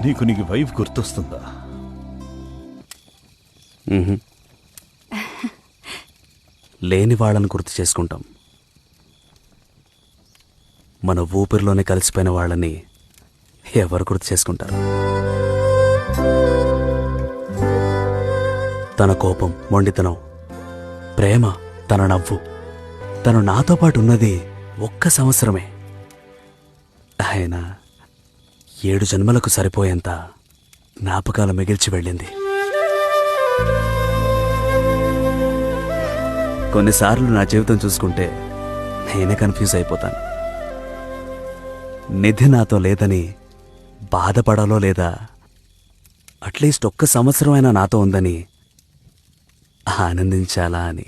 నీకు వైఫ్ గుర్తొస్తుందా? లేని వాళ్ళని గుర్తు చేసుకుంటాం. మన ఊపిరిలోనే కలిసిపోయిన వాళ్ళని ఎవరు గుర్తు చేసుకుంటారు? తన కోపం, మొండితనం, ప్రేమ, తన నవ్వు, తను నాతో పాటు ఉన్నది 1 సంవత్సరమే. ఆయన 7 జన్మలకు సరిపోయేంత జ్ఞాపకాలు మిగిల్చి వెళ్ళింది. కొన్నిసార్లు నా జీవితం చూసుకుంటే నేనే కన్ఫ్యూజ్ అయిపోతాను. నిధి నాతో లేదని బాధపడాలో లేదా అట్లీస్ట్ 1 సంవత్సరం అయినా నాతో ఉందని ఆనందించాలా అని.